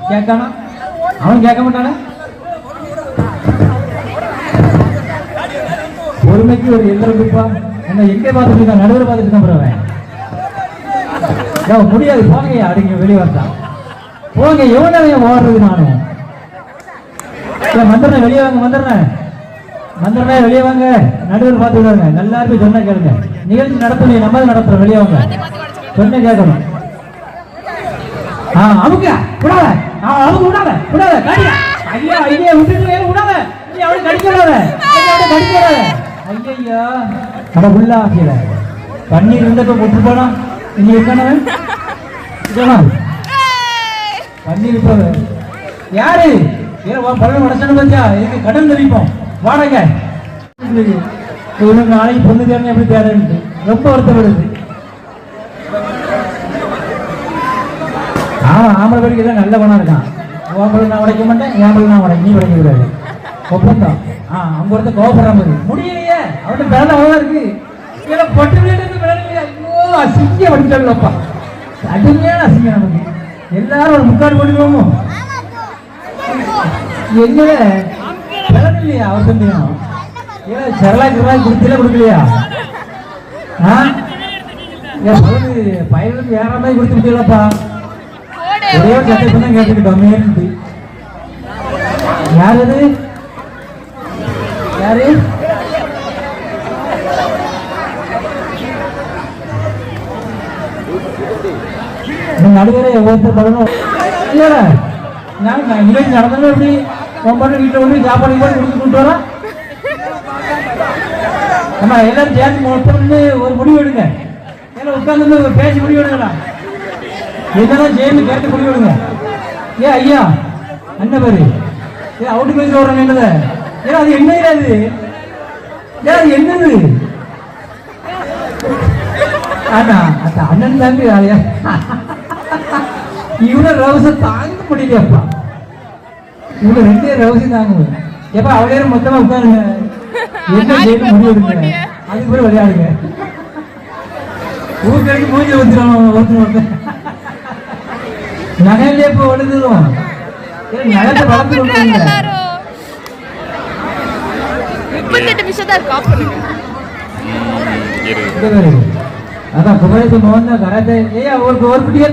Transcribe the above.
கேட்கானா? அவன் கேட்க மாட்டானா? பொறுமைக்கு ஒரு எந்திரப்பா என்ன எங்கே பார்த்துட்டு இருக்கான்? நடுவில் பார்த்துட்டு தான் போறவன் முடியாது. போங்க அப்படிங்க வெளியே வரட்டான். போங்க எவ்வளவு ஓடுறது நானு. மந்திரனை வெளியே வாங்க. மந்திரனே வெளியே வாங்க. நடுவில் பார்த்து விடுவாங்க. நல்லா இருக்கு சொன்ன கேளுங்க. நிகழ்ச்சி நடத்தணும். நம்ம நடத்துறோம். வெளியே வாங்க. சொன்ன கேட்கணும். அவங்க விடாத. அவங்க விடாத விடாத காடியா. ஐயா ஐயா விட்டுட்டு விடாத. நீ அவனை கடிக்கிறாத. கடிக்கிறாத. ஐயா அட உள்ள ஆகிற பன்னீர் இருந்தப்ப கொட்டு போனா இங்க இருக்கானவன் பன்னீர் இப்ப யாரு பழம் உடச்சானு பத்தியா இதுக்கு கடன் தெரிவிப்போம் வாடகை நாளைக்கு பொண்ணு தேவை எப்படி தேவைன்னு ரொம்ப வருத்தப்படுது. ஆம்பளை பேருக்கு எல்லாம் நல்ல பணம் இருக்கான். ஓம்பளை நான் உடைக்க மாட்டேன். ஏம்பளை நான் உடைக்க நீ உடைக்க கூடாது. ஒப்பந்தம். அவங்க ஒருத்த கோபப்படுற மாதிரி முடியலையே. அவன் பிறந்த அவ்வளவுதான் இருக்கு. பட்டு ஐயோ அசிங்க படிச்சாங்களப்பா. அடிமையான அசிங்க நமக்கு. எல்லாரும் ஒரு முக்காடு போட்டுக்கோமோ என்ன இல்லையா? அவர் தெரியும் சரலா கிரலா குடுத்தில கொடுக்கலையா? பயிர்களுக்கு வேற மாதிரி கொடுத்து விட்டீங்களப்பா. ஒரே ஒரு சட்டை தான் கேட்டுக்கிட்டோமே. யாரு அது? யாரு நடுவரை ஒவ்வொருத்தர் பதனும் இல்லையா? நான் நிகழ்ச்சி நடந்தாலும் எப்படி ஒன்பது வீட்டில் வந்து சாப்பாடு கொடுத்துட்டு வரோம். நம்ம எல்லாரும் சேர்ந்து மொத்தம்னு ஒரு முடிவு எடுங்க. ஏன்னா உட்கார்ந்து பேசி முடிவு எடுங்களா? என்னதான் சேர்ந்து கேட்டு முடிவு எடுங்க. ஏன் ஐயா அண்ணன் பேரு அவுட்டு பேசி வர்றாங்க. என்னது ஏன்னா அது என்ன அது? ஏன் அது என்னது? ஆனா அந்த அண்ணன் தாங்க இவ்வளவு ரவசம் தாங்க முடியலையாப்பா. இவ்வளவு ரெண்டே ரவசம் தாங்க. எப்ப அவளே மொத்தமா உட்காருங்க. என்ன செய்ய முடியுங்க? அதுக்கு கூட விளையாடுங்க. ஊருக்கு மூஞ்சி வந்துடும். ஒருத்தர் நகையிலே இப்போ ஒழுதுடும். நகத்தை வளர்த்து அதான் குமரேசன் மோகன் கராத்தே ஒரு